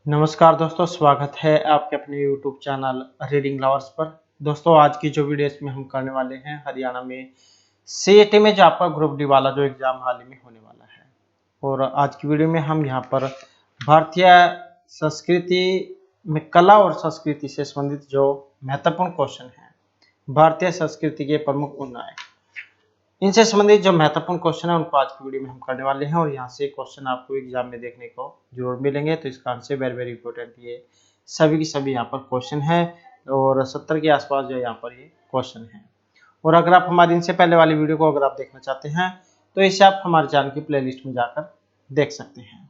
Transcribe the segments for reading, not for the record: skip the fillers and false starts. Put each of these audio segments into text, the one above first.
नमस्कार दोस्तों, स्वागत है आपके अपने YouTube चैनल रीडिंग लवर्स पर। दोस्तों, आज की जो वीडियो इसमें हम करने वाले हैं हरियाणा में सीईटी में जो आपका ग्रुप डी वाला जो एग्जाम हाल ही में होने वाला है। और आज की वीडियो में हम यहाँ पर भारतीय संस्कृति में कला और संस्कृति से संबंधित जो महत्वपूर्ण क्वेश्चन हैं, भारतीय संस्कृति के प्रमुख उन्नयन, इनसे संबंधित जो महत्वपूर्ण क्वेश्चन है उनको आज की वीडियो में हम करने वाले हैं। और यहाँ से क्वेश्चन आपको एग्जाम में देखने को जरूर मिलेंगे, तो इसका आंसर वेरी वेरी इंपॉर्टेंट ये सभी की सभी यहाँ पर क्वेश्चन है और 70 के आसपास जो यहाँ पर ये क्वेश्चन है। और अगर आप हमारी इनसे पहले वाली वीडियो को अगर आप देखना चाहते हैं तो इसे आप हमारे चैनल की प्लेलिस्ट में जाकर देख सकते हैं।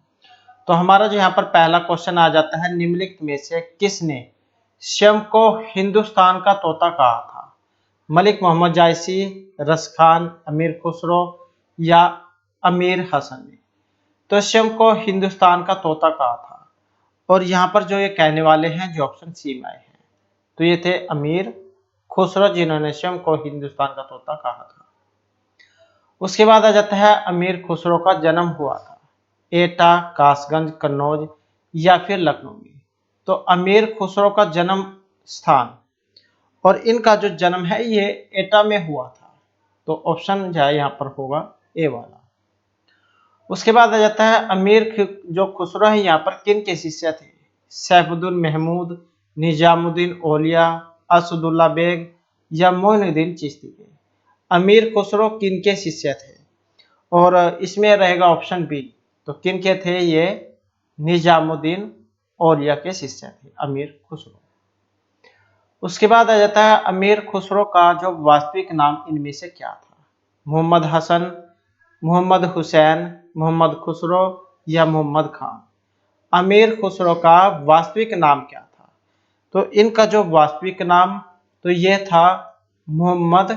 तो हमारा जो यहाँ पर पहला क्वेश्चन आ जाता है, निम्नलिखित में से किसने स्वयं को हिंदुस्तान का तोता कहा था? मलिक मोहम्मद जायसी, रस खान, अमीर खुसरो या अमीर हसन ने? तो स्वयं को हिंदुस्तान का तोता कहा था और यहाँ पर जो ये कहने वाले हैं जो ऑप्शन सी में आए हैं, तो ये थे अमीर खुसरो, जिन्होंने स्वयं को हिंदुस्तान का तोता कहा था। उसके बाद आ जाता है, अमीर खुसरो का जन्म हुआ था एटा, कासगंज, कन्नौज या फिर लखनऊ में? तो अमीर खुसरो का जन्म स्थान और इनका जो जन्म है ये एटा में हुआ था, तो ऑप्शन जो है यहाँ पर होगा ए वाला। उसके बाद आ जाता है, अमीर जो खुसरो है यहाँ पर किन के शिष्य थे? सैफुद्दीन महमूद, निजामुद्दीन औलिया, असदुल्ला बेग या मोइनुद्दीन चिश्ती के? अमीर खुसरो किन के शिष्य थे? और इसमें रहेगा ऑप्शन बी, तो किन के थे ये? निजामुद्दीन औलिया के शिष्य थे अमीर खुसरो। उसके बाद आ जाता है, अमीर खुसरो का जो वास्तविक नाम इनमें से क्या था? मोहम्मद हसन, मोहम्मद हुसैन, मोहम्मद खुसरो या मोहम्मद खान? अमीर खुसरो का वास्तविक नाम क्या था? तो इनका जो वास्तविक नाम तो ये था मोहम्मद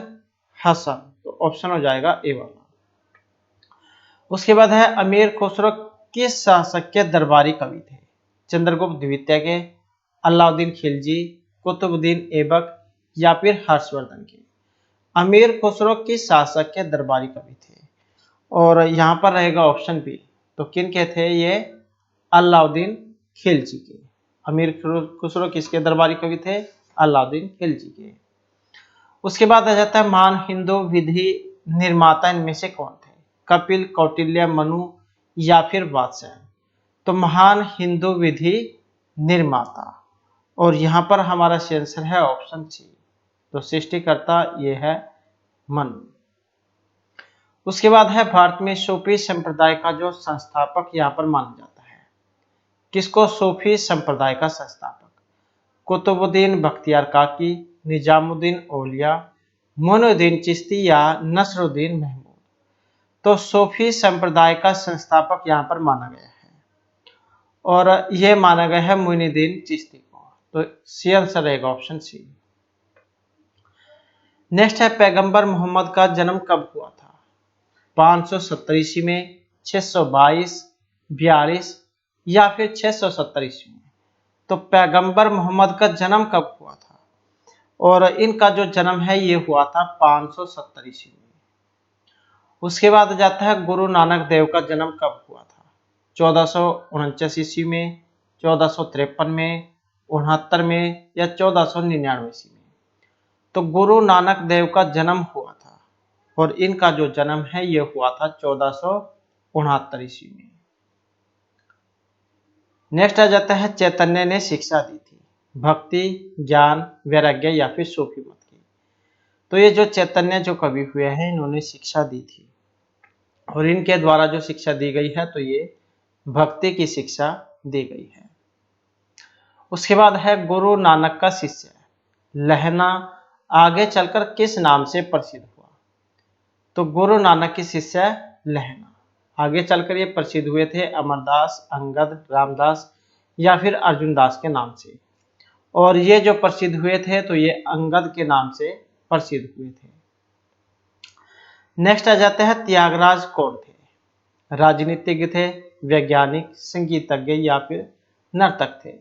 हसन, तो ऑप्शन हो जाएगा ए वाला। उसके बाद है, अमीर खुसरो किस शासक के दरबारी कवि थे? चंद्रगुप्त द्वितीय के, अलाउद्दीन खिलजी, कुतुबुद्दीन ऐबक या फिर हर्षवर्धन के? अमीर खुसरो किस शासक के दरबारी कवि थे? और यहाँ पर रहेगा ऑप्शन बी, तो किन के थे ये? अलाउद्दीन खिलजी के। अमीर खुसरो किसके दरबारी कवि थे? अलाउद्दीन खिलजी के। उसके बाद आ जाता है, महान हिंदू विधि निर्माता इनमें से कौन थे? कपिल, कौटिल्य, मनु या फिर वात्स्यायन? तो महान हिंदू विधि निर्माता, और यहाँ पर हमारा आंसर है ऑप्शन सी, तो सृष्टिकर्ता ये है मनु। उसके बाद है, भारत में सूफी संप्रदाय का जो संस्थापक यहाँ पर माना जाता है, किसको सूफी संप्रदाय का संस्थापक? कुतुबुद्दीन बख्तियार काकी, निजामुद्दीन औलिया, मोइनुद्दीन चिश्ती या नसरुद्दीन महमूद? तो सूफी संप्रदाय का संस्थापक यहाँ पर माना गया है और यह माना गया है मोइनुद्दीन चिश्ती को, तो सी आंसर रहेगा ऑप्शन सी। नेक्स्ट है, पैगंबर मोहम्मद का जन्म कब हुआ था? 570 ईस्वी में, 622, 42 या फिर 670 ईस्वी में? तो पैगंबर मोहम्मद का जन्म कब हुआ था? और इनका जो जन्म है ये हुआ था 570 ईस्वी में। उसके बाद जाता है, गुरु नानक देव का जन्म कब हुआ था? 1449 ईस्वी में, 1453 में, 69 में या 1499 ईस्वी में? तो गुरु नानक देव का जन्म हुआ था और इनका जो जन्म है ये हुआ था 1469 ईस्वी में। नेक्स्ट आ जाता है, चैतन्य ने शिक्षा दी थी भक्ति, ज्ञान, वैराग्य या फिर सूफी मत की? तो ये जो चैतन्य जो कवि हुए हैं इन्होंने शिक्षा दी थी और इनके द्वारा जो शिक्षा दी गई है तो ये भक्ति की शिक्षा दी गई है। उसके बाद है, गुरु नानक का शिष्य लहना आगे चलकर किस नाम से प्रसिद्ध हुआ? तो गुरु नानक के शिष्य लहना आगे चलकर ये प्रसिद्ध हुए थे अमरदास, अंगद, रामदास या फिर अर्जुनदास के नाम से, और ये जो प्रसिद्ध हुए थे तो ये अंगद के नाम से प्रसिद्ध हुए थे। नेक्स्ट आ जाते हैं, त्यागराज कौन थे? राजनीतिज्ञ थे, वैज्ञानिक, संगीतज्ञ या फिर नर्तक थे?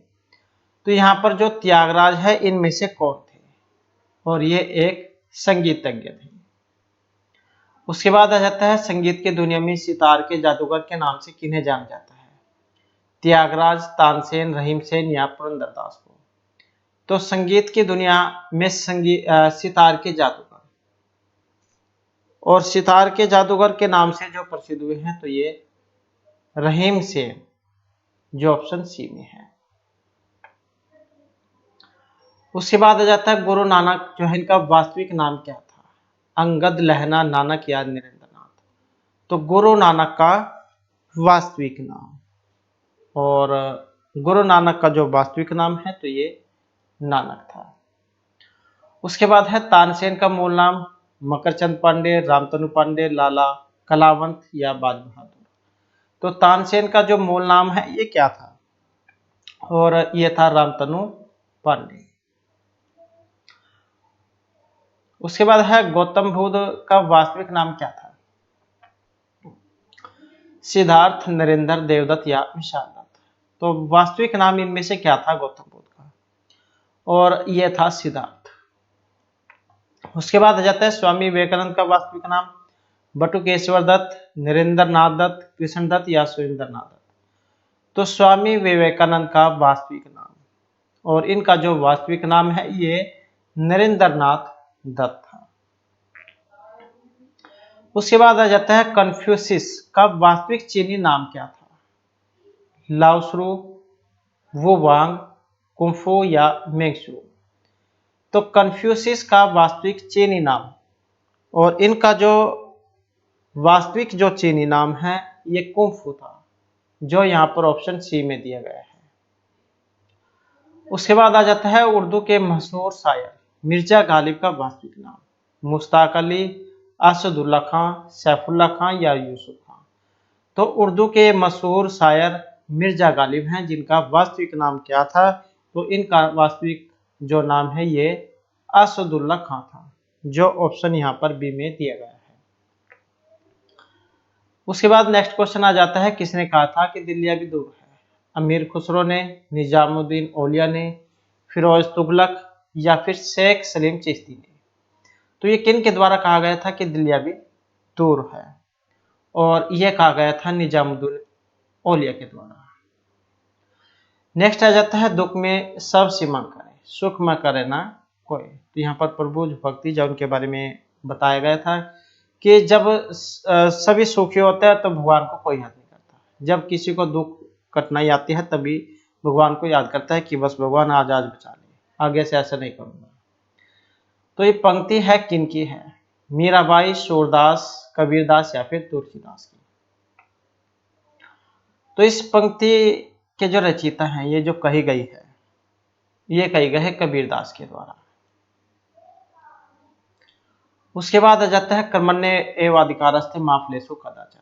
तो यहाँ पर जो त्यागराज है इनमें से कौन थे? और ये एक संगीतज्ञ थे। उसके बाद आ जाता है, संगीत की दुनिया में सितार के जादूगर के नाम से किन्हें जाना जाता है? त्यागराज, तानसेन, रहीम सेन या पुरंदरदास को। तो संगीत की दुनिया में सितार के जादूगर, और सितार के जादूगर के नाम से जो प्रसिद्ध हुए हैं तो ये रहीम सेन, जो ऑप्शन सी में है। उसके बाद आ जाता है गुरु नानक, जो है इनका वास्तविक नाम क्या था? अंगद, लहना, नानक या नरेंद्र नाथ। तो गुरु नानक का वास्तविक नाम, और गुरु नानक का जो वास्तविक नाम है तो ये नानक था। उसके बाद है तानसेन का मूल नाम? मकरचंद पांडे, रामतनु पांडे, लाला कलावंत या बाज बहादुर। तो तानसेन का जो मूल नाम है ये क्या था? और ये था रामतनु पांडे। उसके बाद है गौतम बुद्ध का वास्तविक नाम क्या था? सिद्धार्थ, नरेंद्र, देवदत्त या विशाल दत्त। तो वास्तविक नाम इनमें से क्या था गौतम बुद्ध का? और यह था सिद्धार्थ। उसके बाद आ जाता है स्वामी विवेकानंद का वास्तविक नाम? बटुकेश्वर दत्त, नरेंद्र नाथ दत्त, कृष्ण दत्त या सुरेंद्र नाथ दत्त। तो स्वामी विवेकानंद का वास्तविक नाम, और इनका जो वास्तविक नाम है ये नरेंद्र नाथ दत्त था। उसके बाद आ जाता है कन्फ्यूशियस का वास्तविक चीनी नाम क्या था? लाओत्सु, वुवांग, कुंफू या मेंगसू। तो कन्फ्यूशियस का वास्तविक चीनी नाम, और इनका जो वास्तविक जो चीनी नाम है ये कुंफू था, जो यहाँ पर ऑप्शन सी में दिया गया है। उसके बाद आ जाता है उर्दू के मशहूर शायर मिर्जा गालिब का वास्तविक नाम? मुश्ताक अली, असदुल्ला खां, सैफुल्ला खां या यूसुफ खां। तो उर्दू के मशहूर शायर मिर्जा गालिब हैं, जिनका वास्तविक नाम क्या था? तो इनका वास्तविक जो नाम है ये असदुल्ला खां था, जो ऑप्शन यहाँ पर बी में दिया गया है। उसके बाद नेक्स्ट क्वेश्चन आ जाता है किसने कहा था कि दिल्ली अभी दूर है? अमीर खुसरो ने, निजामुद्दीन औलिया ने, फिरोज तुगलक या फिर शेख सलीम चिश्ती ने। तो ये किन के द्वारा कहा गया था कि दिल्ली अभी दूर है? और यह कहा गया था निजामुद्दीन औलिया के द्वारा। नेक्स्ट आ जाता है दुख में सब सिमन करे, सुख में करे ना कोई। तो यहाँ पर प्रभु भक्ति जो उनके बारे में बताया गया था कि जब सभी सुखी होते हैं तो भगवान को कोई याद नहीं करता, जब किसी को दुख कठिनाई आती है तभी भगवान को याद करता है कि बस भगवान आज बचा ले, आगे से ऐसा नहीं करूंगा। तो ये पंक्ति है किन की है? मीराबाई, सूरदास, कबीरदास या फिर तुलसीदास की। तो इस पंक्ति के जो रचयिता हैं, ये जो कही गई है, ये कही गई है कबीरदास के द्वारा। उसके बाद आ जाता है कर्मण्य एव अधिकारस्ते मा फलेषु कदाचन।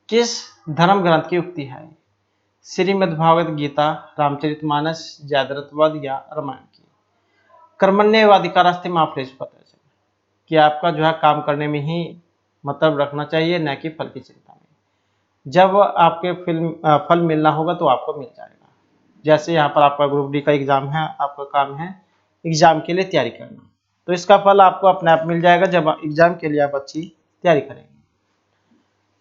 किस धर्म ग्रंथ की उक्ति है? श्रीमद्भागवत गीता, रामचरितमानस, जयद्रथवध या रामायण की। कर्मण्य एव अधिकारस्ते मा फलेषु कदाचन, कि आपका जो है काम करने में ही मतलब रखना चाहिए, न कि फल की चिंता में। जब आपके फल मिलना होगा तो आपको मिल जाएगा। जैसे यहाँ पर आपका ग्रुप डी का एग्जाम है, आपका काम है एग्जाम के लिए तैयारी करना, तो इसका फल आपको अपने आप मिल जाएगा जब एग्जाम के लिए आप अच्छी तैयारी करेंगे।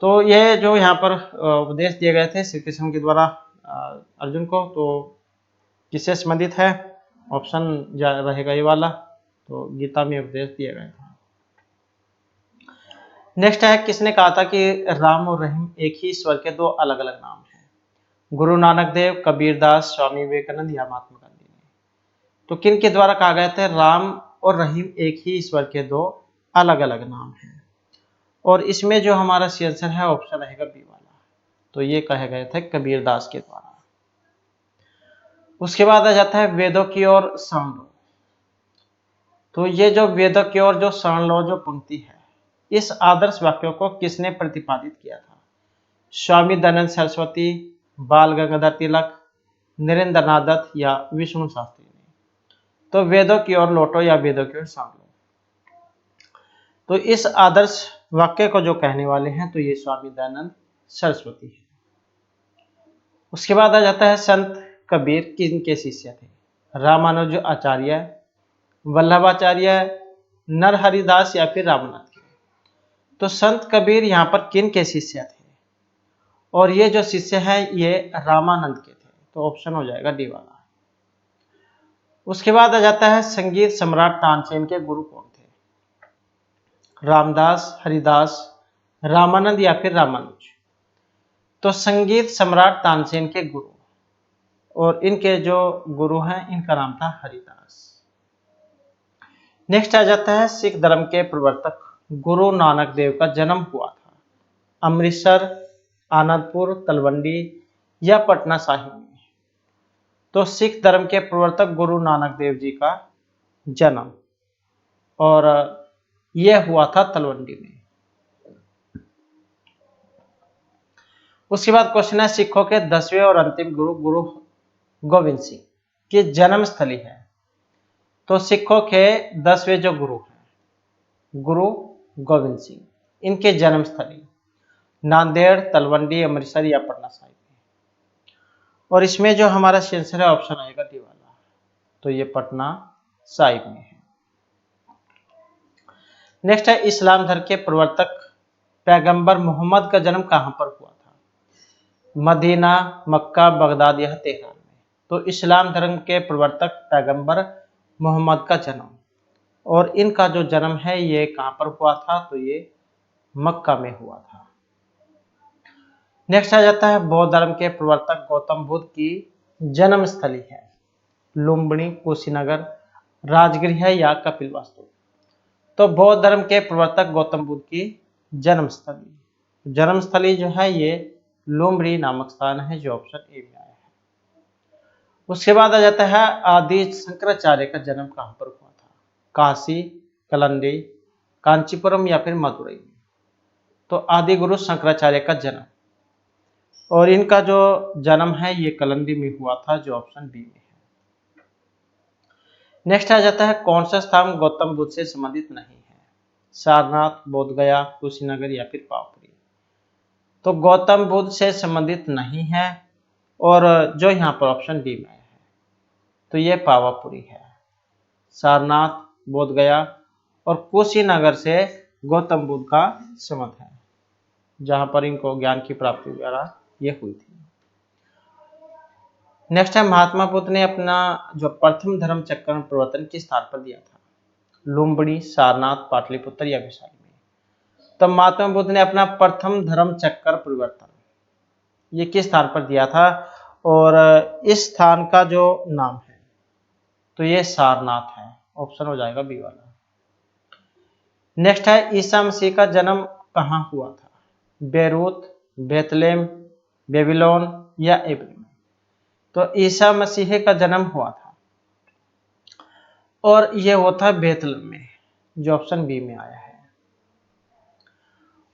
तो ये जो यहाँ पर उपदेश दिए गए थे श्री कृष्ण के द्वारा अर्जुन को, तो किससे संबंधित है? ऑप्शन रहेगा ये वाला, तो गीता में उपदेश दिया गया था। नेक्स्ट है किसने कहा था कि राम और रहीम एक ही ईश्वर के दो अलग अलग नाम हैं? गुरु नानक देव, कबीरदास, स्वामी विवेकानंद या महात्मा गांधी ने। तो किन के द्वारा कहा गया था राम और रहीम एक ही ईश्वर के दो अलग अलग नाम हैं? और इसमें जो हमारा सी आंसर है ऑप्शन रहेगा बी वाला, तो ये कहे गए थे कबीरदास के द्वारा। उसके बाद आ जाता है वेदों की ओर शरण लो। तो ये जो वेदों की ओर जो शरण लो जो पंक्ति है, इस आदर्श वाक्य को किसने प्रतिपादित किया था? स्वामी दयानंद सरस्वती, बाल गंगाधर तिलक, नरेंद्र नाथ दत्त या विष्णु शास्त्री ने। तो वेदों की ओर लौटो या वेदों की ओर शरण लो, तो इस आदर्श वाक्य को जो कहने वाले हैं तो ये स्वामी दयानंद सरस्वती है। उसके बाद आ जाता है संत कबीर किन के शिष्य थे? रामानुज आचार्य, वल्लभाचार्य, नरहरिदास या फिर रामनाथ के। तो संत कबीर यहाँ पर किन के शिष्य थे? और ये जो शिष्य है ये रामानंद के थे, तो ऑप्शन हो जाएगा डी वाला। उसके बाद आ जाता है संगीत सम्राट तानसेन के गुरु कौन थे? रामदास, हरिदास, रामानंद या फिर रामानुज। तो संगीत सम्राट तानसेन के गुरु, और इनके जो गुरु हैं इनका नाम था हरिदास। नेक्स्ट आ जाता है सिख धर्म के प्रवर्तक गुरु नानक देव का जन्म हुआ था अमृतसर, आनंदपुर, तलवंडी या पटना साहिब में। तो सिख धर्म के प्रवर्तक गुरु नानक देव जी का जन्म, और यह हुआ था तलवंडी में। उसके बाद क्वेश्चन है सिखों के 10वें और अंतिम गुरु गुरु गोविंद सिंह की जन्म स्थली है। तो सिखों के 10वें जो गुरु हैं गुरु गोविंद सिंह, इनके जन्म स्थली नांदेड़, तलवंडी, अमृतसर या पटना साहिब में। और इसमें जो हमारा आंसर है ऑप्शन आएगा डी वाला, तो ये पटना साहिब में है। नेक्स्ट है इस्लाम धर्म के प्रवर्तक पैगंबर मोहम्मद का जन्म कहां पर हुआ था? मदीना, मक्का, बगदाद या तेहरान में। तो इस्लाम धर्म के प्रवर्तक पैगंबर मोहम्मद का जन्म, और इनका जो जन्म है ये कहां पर हुआ था? तो ये मक्का में हुआ था। नेक्स्ट आ जाता है बौद्ध धर्म के प्रवर्तक गौतम बुद्ध की जन्म स्थली है लुम्बिनी, कुशीनगर, राजगृह या कपिलवस्तु। तो बौद्ध धर्म के प्रवर्तक गौतम बुद्ध की जन्मस्थली जो है ये लुम्बिनी नामक स्थान है, जो ऑप्शन ए में आया है। उसके बाद आ जाता है आदि शंकराचार्य का जन्म कहां पर हुआ था? काशी, कलंडी, कांचीपुरम या फिर मदुरई में। तो आदि गुरु शंकराचार्य का जन्म, और इनका जो जन्म है ये कलंदी में हुआ था, जो ऑप्शन बी में है। नेक्स्ट आ जाता है कौन सा स्थान गौतम बुद्ध से संबंधित नहीं है? सारनाथ, बोधगया, कुशीनगर या फिर पावापुरी। तो गौतम बुद्ध से संबंधित नहीं है, और जो यहाँ पर ऑप्शन डी में है तो ये पावापुरी है। सारनाथ, बोधगया और कुशीनगर से गौतम बुद्ध का संबंध है, जहां पर इनको ज्ञान की प्राप्ति वगैरह ये हुई थी। नेक्स्ट है महात्मा बुद्ध ने अपना जो प्रथम धर्म चक्र में प्रवर्तन किस स्थान पर दिया था? लुम्बिनी, सारनाथ, पाटलिपुत्र या वैशाली में। तो महात्मा बुद्ध ने अपना प्रथम धर्म चक्र परिवर्तन ये किस स्थान पर दिया था, और इस स्थान का जो नाम है तो ये सारनाथ है, ऑप्शन हो जाएगा बी वाला। नेक्स्ट है ईसा मसीह का जन्म कहां हुआ था? बेरूत, बेथलेम, बेबीलोन या एबल में। तो ईसा मसीह का जन्म हुआ था, और यह हुआ था बेथलेम में, जो ऑप्शन बी में आया है।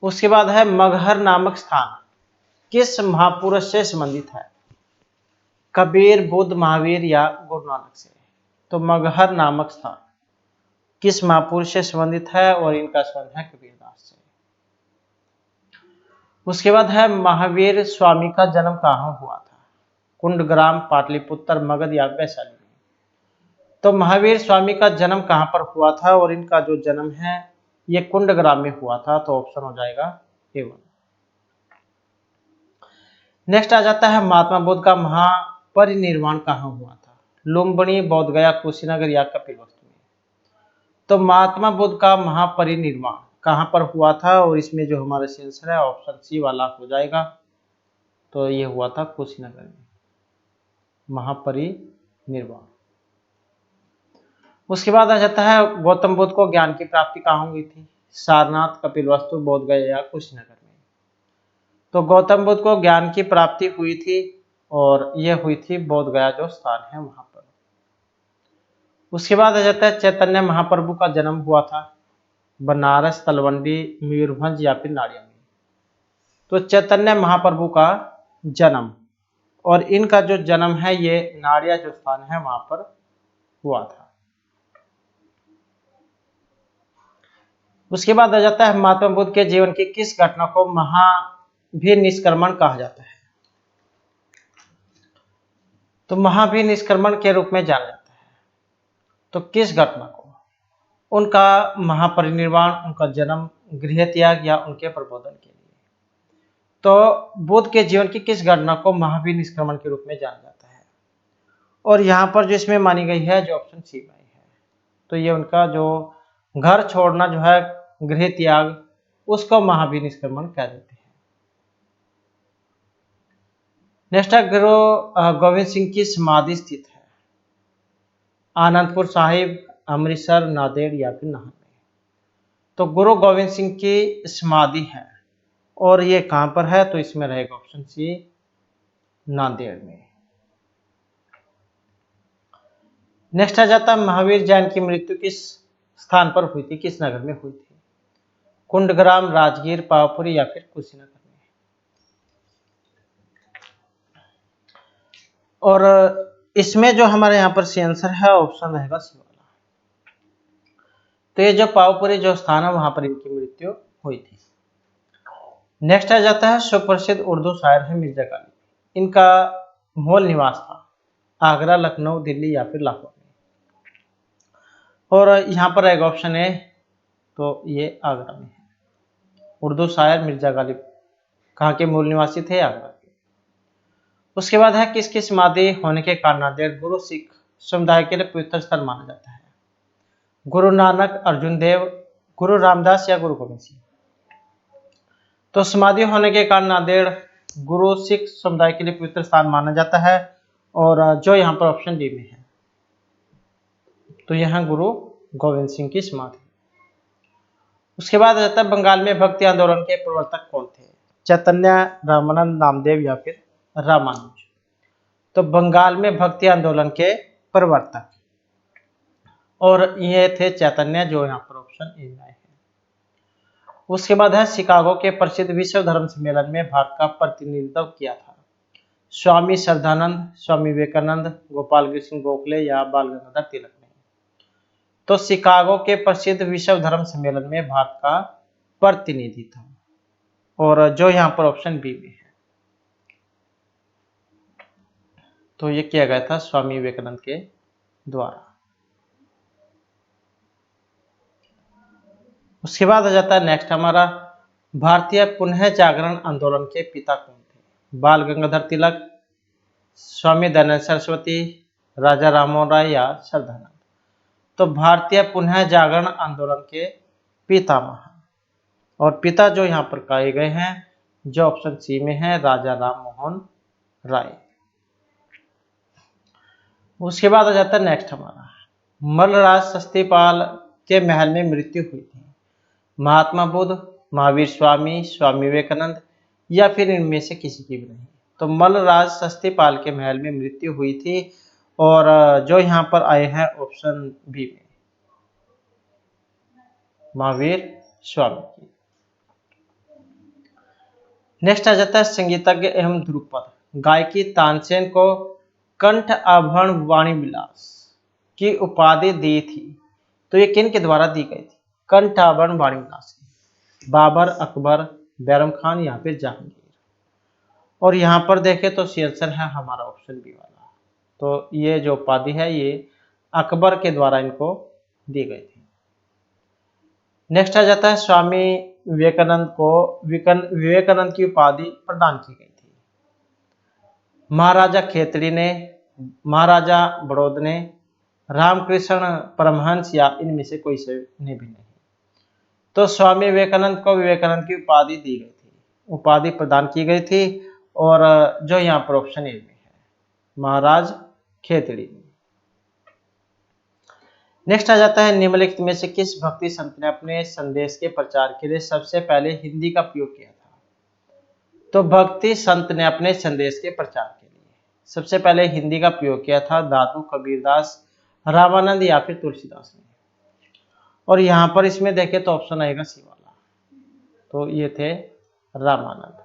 उसके बाद है मगहर नामक स्थान किस महापुरुष से संबंधित है? कबीर, बुद्ध, महावीर या गुरु नानक से। तो मगहर नामक स्थान किस महापुरुष से संबंधित है, और इनका संबंध है कबीरदास से। उसके बाद है महावीर स्वामी का जन्म कहां हुआ था? कुंडग्राम, पाटलिपुत्र, मगध या वैशाली में। तो महावीर स्वामी का जन्म कहां पर हुआ था, और इनका जो जन्म है ये कुंडग्राम में हुआ था, तो ऑप्शन हो जाएगा A1। नेक्स्ट आ जाता है महात्मा बुद्ध का महापरिनिर्वाण कहां हुआ था? लुम्बिनी, बोधगया, कुशीनगर या कपिलवस्तु में। तो महात्मा बुद्ध का महापरिनिर्वाण कहां पर हुआ था, और इसमें जो हमारा आंसर है ऑप्शन सी वाला हो जाएगा, तो ये हुआ था कुशीनगर में महापरिनिर्वाण। उसके बाद आ जाता है गौतम बुद्ध को ज्ञान की प्राप्ति कहां हुई थी? सारनाथ, कपिलवस्तु, बोधगया या कुशीनगर में। तो गौतम बुद्ध को ज्ञान की प्राप्ति हुई थी, और यह हुई थी बोधगया जो स्थान है वहां पर। उसके बाद आ जाता है चैतन्य महाप्रभु का जन्म हुआ था बनारस, तलवंडी, मयूरभंज या फिर नाड़िया में। तो चैतन्य महाप्रभु का जन्म, और इनका जो जन्म है ये नाड़िया जो स्थान है वहां पर हुआ था। उसके बाद आ जाता है महात्मा बुद्ध के जीवन की किस घटना को महावीर निष्क्रमण कहा जाता है? तो महावीर निष्क्रमण के रूप में जाना जाता है। तो किस घटना को? उनका महापरिनिर्वाण, उनका जन्म, गृह त्याग या उनके प्रबोधन के लिए। तो बुद्ध के जीवन की किस घटना को महावीर निष्क्रमण के रूप में जाना जाता है? और यहाँ पर जो इसमें मानी गई है जो ऑप्शन सी में है, तो ये उनका जो घर छोड़ना जो है, गृह त्याग, उसको महावीर निष्क्रमण कह देते हैं। नेक्स्ट है गुरु गोविंद सिंह की समाधि स्थित है आनंदपुर साहिब, अमृतसर, नांदेड़ या फिर नाहन में। तो गुरु गोविंद सिंह की समाधि है और ये कहां पर है? तो इसमें रहेगा ऑप्शन सी, नांदेड़ में। नेक्स्ट आ जाता है महावीर जैन की मृत्यु किस स्थान पर हुई थी, किस नगर में हुई थी? कुंडग्राम, राजगीर, पावापुरी या फिर कुशीनगर में। और इसमें जो हमारे यहाँ पर सी आंसर है ऑप्शन रहेगा सी वाला। तो ये जो पावापुरी जो स्थान है वहां पर इनकी मृत्यु हुई थी। नेक्स्ट आ जाता है सुप्रसिद्ध उर्दू शायर है मिर्जा गालिब, इनका मूल निवास था आगरा, लखनऊ, दिल्ली या फिर लाहौर में। और यहाँ पर एक ऑप्शन है, तो ये आगरा में है। उर्दू शायर मिर्जा गालिब कहाँ के मूल निवासी थे? आगरा के। उसके बाद है किसकी समाधि होने के कारण नांदेड़ गुरु सिख समुदाय के लिए पवित्र स्थल माना जाता है? गुरु नानक, अर्जुन देव, गुरु रामदास या गुरु गोविंद सिंह। तो समाधि होने के कारण नांदेड़ गुरु सिख समुदाय के लिए पवित्र स्थान माना जाता है और जो यहाँ पर ऑप्शन डी में है, तो यहाँ गुरु गोविंद सिंह की समाधि। उसके बाद आ जाता है बंगाल में भक्ति आंदोलन के प्रवर्तक कौन थे? चैतन्य, रामानंद, नामदेव या फिर रामानुज। तो बंगाल में भक्ति आंदोलन के प्रवर्तक और ये थे चैतन्य, जो यहाँ पर ऑप्शन ए में है। उसके बाद है शिकागो के प्रसिद्ध विश्व धर्म सम्मेलन में भारत का प्रतिनिधित्व किया था? स्वामी श्रद्धानंद, स्वामी विवेकानंद, गोपाल कृष्ण गोखले या बाल गंगाधर तिलक ने। तो शिकागो के प्रसिद्ध विश्व धर्म सम्मेलन में भारत का प्रतिनिधि था और जो यहाँ पर ऑप्शन बी में है, तो ये किया गया था स्वामी विवेकानंद के द्वारा। उसके बाद आ जाता है नेक्स्ट हमारा भारतीय पुनः जागरण आंदोलन के पिता कौन थे? बाल गंगाधर तिलक, स्वामी दयानंद सरस्वती, राजा राममोहन राय या श्रद्धानंद। तो भारतीय पुनः जागरण आंदोलन के पितामह और पिता जो यहाँ पर कहे गए हैं, जो ऑप्शन सी में है, राजा राममोहन राय। उसके बाद आ जाता है नेक्स्ट हमारा मल्लराज सस्तीपाल के महल में मृत्यु हुई थी? महात्मा बुद्ध, महावीर स्वामी, स्वामी विवेकानंद या फिर इनमें से किसी की भी नहीं। तो मल्लराज सस्तीपाल के महल में मृत्यु हुई थी और जो यहाँ पर आए हैं ऑप्शन बी में, महावीर स्वामी की। नेक्स्ट आ जाता है संगीतज्ञ एवं ध्रुपद गायकी तानसेन को कंठ आभरण वाणी विलास की उपाधि दी थी? तो ये किन के द्वारा दी गई थी? कंठ आभरण वाणी विलास, बाबर, अकबर, बैरम खान या फिर जहांगीर। और यहाँ पर देखें तो सी आंसर है हमारा ऑप्शन बी वाला। तो ये जो उपाधि है ये अकबर के द्वारा इनको दी गई थी। नेक्स्ट आ जाता है स्वामी विवेकानंद को विवेकानंद की उपाधि प्रदान की गई थी? महाराजा खेतड़ी ने, महाराजा बड़ौद ने, रामकृष्ण परमहंस या इनमें से कोई से ने भी नहीं। तो स्वामी विवेकानंद को विवेकानंद की उपाधि दी गई थी, उपाधि प्रदान की गई थी और जो यहाँ पर ऑप्शन ए में है, महाराज खेतड़ी। नेक्स्ट आ जाता है निम्नलिखित में से किस भक्ति संत ने अपने संदेश के प्रचार के लिए सबसे पहले हिंदी का प्रयोग किया था? तो भक्ति संत ने अपने संदेश के प्रचार के लिए सबसे पहले हिंदी का प्रयोग किया था दादू, कबीरदास, रामानंद या फिर तुलसीदास ने। और यहाँ पर इसमें देखें तो ऑप्शन आएगा सी वाला, तो ये थे रामानंद।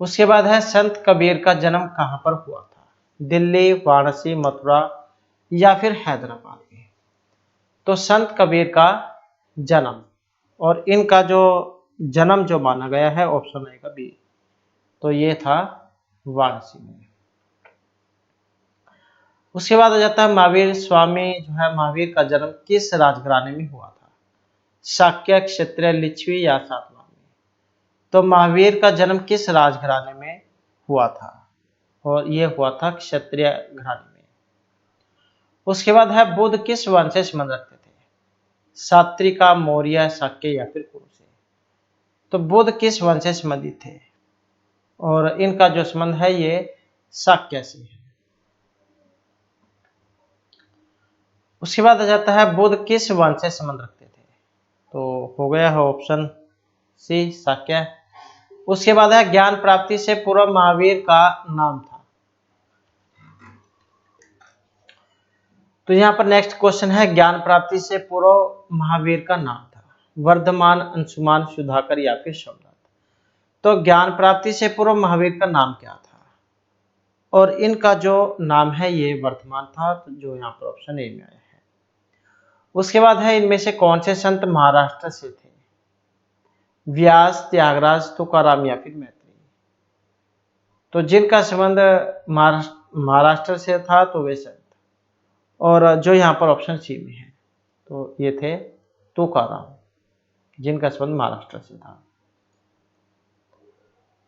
उसके बाद है संत कबीर का जन्म कहाँ पर हुआ था? दिल्ली, वाराणसी, मथुरा या फिर हैदराबाद में। तो संत कबीर का जन्म और इनका जो जन्म जो माना गया है ऑप्शन आएगा बी, तो ये था वाराणसी में। उसके बाद आ जाता है महावीर स्वामी जो है, महावीर का जन्म किस राजघराने में हुआ था? शाक्य, क्षत्रिय, लिच्छवी या सातवाहन में। तो महावीर का जन्म किस राजघराने में हुआ था? और ये हुआ था क्षत्रिय घराने में। उसके बाद है बुद्ध किस वंश से संबंध रखते थे? सात्रिका, मौर्य, शाक्य या फिर कुरु से? तो बुद्ध किस वंश से संबंधित थे? और इनका जो संबंध है ये शाक्य से है। उसके बाद आ जाता है बुद्ध किस वंश से संबंध रखते थे? तो हो गया है ऑप्शन सी, शाक्य। उसके बाद है ज्ञान प्राप्ति से पूर्व महावीर का नाम था। तो यहाँ पर नेक्स्ट क्वेश्चन है ज्ञान प्राप्ति से पूर्व महावीर का नाम था। वर्धमान, अंशुमान, सुधाकर या फिर सोमनाथ? तो ज्ञान प्राप्ति से पूर्व महावीर का नाम क्या था? और इनका जो नाम है ये वर्धमान था, तो जो यहाँ पर ऑप्शन ए में आया है। उसके बाद है इनमें से कौन से संत महाराष्ट्र से थे? व्यास, त्यागराज, तुकाराम या फिर मैत्री? तो जिनका संबंध महाराष्ट्र से था तो वे संत, और जो यहाँ पर ऑप्शन सी में है तो ये थे तुकाराम, जिनका संबंध महाराष्ट्र से था।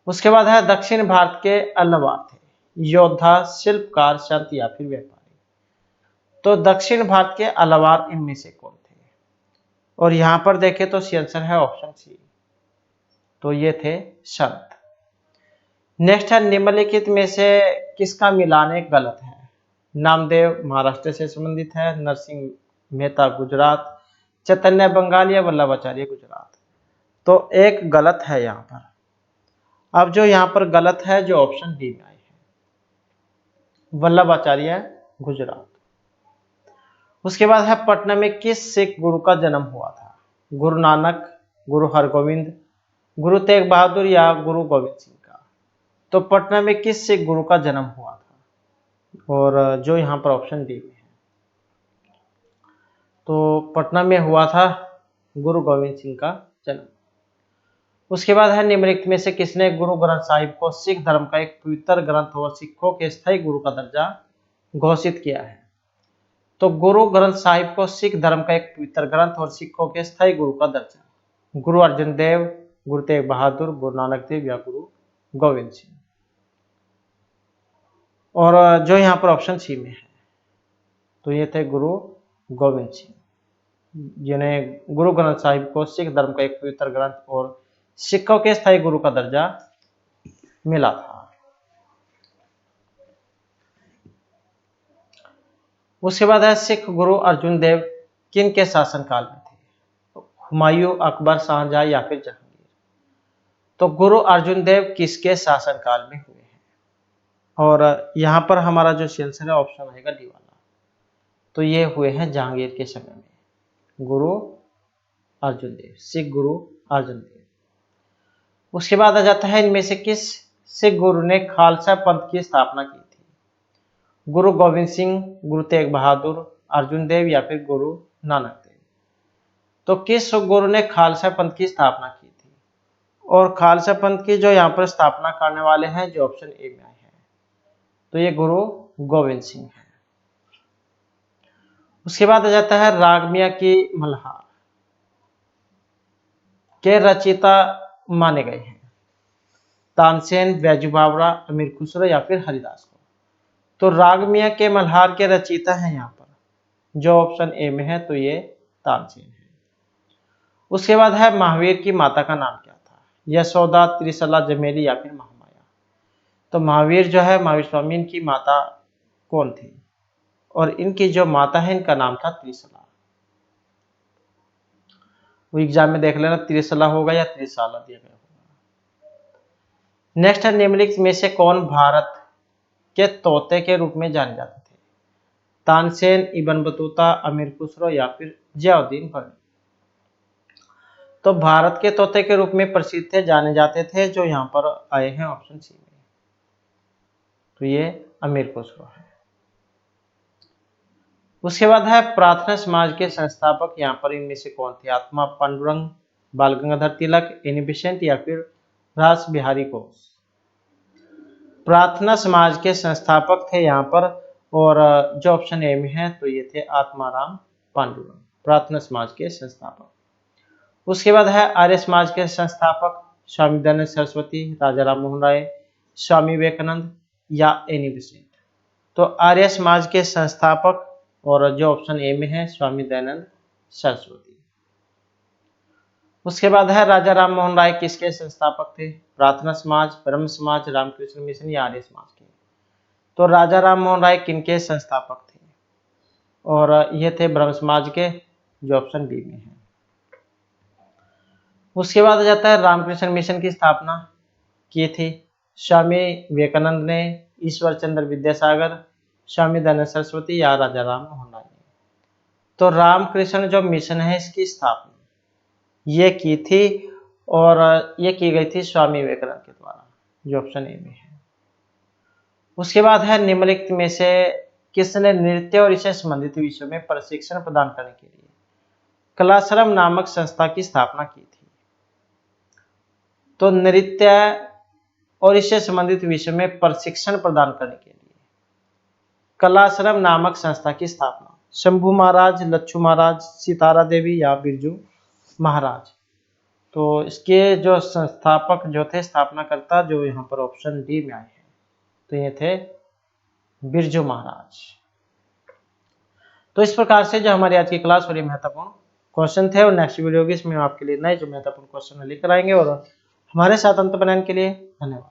उसके बाद है दक्षिण भारत के अलवार थे? योद्धा, शिल्पकार, संत या फिर व्यापारी? तो दक्षिण भारत के अलवार इनमें से कौन थे? और यहां पर देखें तो सी आंसर है ऑप्शन सी, तो ये थे संत। नेक्स्ट है निम्नलिखित में से किसका मिलान एक गलत है? नामदेव महाराष्ट्र से संबंधित है, नरसिंह मेहता गुजरात, चैतन्य बंगाल या वल्लभाचार्य गुजरात? तो एक गलत है यहाँ पर। अब जो यहाँ पर गलत है जो ऑप्शन डी में आई है, वल्लभाचार्य गुजरात। उसके बाद है पटना में किस सिख गुरु का जन्म हुआ था? गुरु नानक, गुरु हरगोविंद, गुरु तेग बहादुर या गुरु गोविंद सिंह का? तो पटना में किस सिख गुरु का जन्म हुआ था? और जो यहाँ पर ऑप्शन डी में है, तो पटना में हुआ था गुरु गोविंद सिंह का जन्म। उसके बाद है निम्नलिखित में से किसने गुरु ग्रंथ साहिब को सिख धर्म का एक पवित्र ग्रंथ और सिखों के स्थायी गुरु का दर्जा घोषित किया है? तो गुरु ग्रंथ साहिब को सिख धर्म का एक पवित्र ग्रंथ और सिखों के स्थायी गुरु का दर्जा गुरु अर्जन देव, गुरु तेग बहादुर, गुरु नानक देव या गुरु गोविंद सिंह? और जो यहाँ पर ऑप्शन सी में है तो ये थे गुरु गोविंद सिंह, जिन्हें गुरु ग्रंथ साहिब को सिख धर्म का एक पवित्र ग्रंथ और सिखों के स्थायी गुरु का दर्जा मिला था। उसके बाद है सिख गुरु अर्जुन देव किन के शासनकाल में थे? तो हुमायूं, अकबर, शाहजहां या फिर जहांगीर? तो गुरु अर्जुन देव किसके शासनकाल में हुए हैं? और यहाँ पर हमारा जो आंसर है ऑप्शन रहेगा डी वाला, तो ये हुए हैं जहांगीर के समय में, गुरु अर्जुन देव, सिख गुरु अर्जुन देव। उसके बाद आ जाता है इनमें से किस सिख गुरु ने खालसा पंथ की स्थापना की थी? गुरु गोविंद सिंह, गुरु तेग बहादुर, अर्जुन देव या फिर गुरु नानक देव? तो किस गुरु ने खालसा पंथ की स्थापना की थी? और खालसा पंथ की जो यहाँ पर स्थापना करने वाले हैं जो ऑप्शन ए में आए हैं, तो ये गुरु गोविंद सिंह है। उसके बाद आ जाता है रागमिया की मल्हार के रचयिता माने गए हैं? तानसेन, बैजू बावरा, अमीर खुसरो या फिर हरिदास को? तो रागमिया के मल्हार के रचयिता हैं यहाँ पर, जो ऑप्शन ए में है, तो ये तानसेन है। उसके बाद है महावीर की माता का नाम क्या था? यशोदा, त्रिशला, जमेली या फिर महामाया? तो महावीर जो है, महावीर स्वामी, इनकी माता कौन थी? और इनकी जो माता है इनका नाम था त्रिशला। वो एग्जाम में देख लेना, त्रिशला होगा या त्रिशाला दिया गया होगा। नेक्स्ट है निम्नलिखित में से कौन भारत के तोते के रूप में जाने जाते थे? तानसेन, इब्न बतूता, अमीर खुसरो या फिर जियाउद्दीन बर्नी? तो भारत के तोते के रूप में प्रसिद्ध थे, जाने जाते थे, जो यहाँ पर आए हैं ऑप्शन सी में, तो ये अमीर खुसरो है। उसके बाद है प्रार्थना समाज के संस्थापक यहाँ पर इनमें से कौन थे? आत्मा पांडुरंग, बाल गंगाधर तिलक, एनी बेसेंट या फिर रास बिहारी घोष? प्रार्थना समाज के संस्थापक थे यहाँ पर, और जो ऑप्शन ए में है तो ये थे आत्माराम पांडुरंग, प्रार्थना समाज के संस्थापक। उसके बाद है आर्य समाज के संस्थापक स्वामी दयानंद सरस्वती, राजा राम मोहन राय, स्वामी विवेकानंद या एनी बेसेंट। तो आर्य समाज के संस्थापक, और जो ऑप्शन ए में है स्वामी दयानंद सरस्वती। उसके बाद है राजा राम मोहन राय किसके संस्थापक थे? प्रार्थना समाज, ब्रह्म समाज, रामकृष्ण मिशन या आर्य समाज के। तो राजा राम मोहन राय किनके संस्थापक थे? और ये थे ब्रह्म समाज के, जो ऑप्शन बी में है। उसके बाद आ जाता है रामकृष्ण मिशन की स्थापना की थी स्वामी विवेकानंद ने, ईश्वर चंद्र विद्यासागर, स्वामी दयानंद सरस्वती या राजा राम मोहन राय ने। तो रामकृष्ण जो मिशन है इसकी स्थापना ये की थी, और ये की गई थी स्वामी विवेकानंद के द्वारा, जो ऑप्शन ए में है। उसके बाद है निम्नलिखित में से किसने नृत्य और इससे संबंधित विषयों में प्रशिक्षण प्रदान करने के लिए कलाश्रम नामक संस्था की स्थापना की थी? तो नृत्य और इससे संबंधित विषयों में प्रशिक्षण प्रदान करने के लिए कलाश्रम नामक संस्था की स्थापना शंभू महाराज, लच्छू महाराज, सितारा देवी या बिरजू महाराज। तो इसके जो संस्थापक जो थे, स्थापनाकर्ता, जो यहाँ पर ऑप्शन डी में आए हैं, तो ये थे बिरजू महाराज। तो इस प्रकार से जो हमारी आज की क्लास बड़ी महत्वपूर्ण क्वेश्चन थे, और नेक्स्ट वीडियो की इसमें आपके लिए नए जो महत्वपूर्ण क्वेश्चन लेकर आएंगे। और हमारे साथ अंत बनाने के लिए धन्यवाद।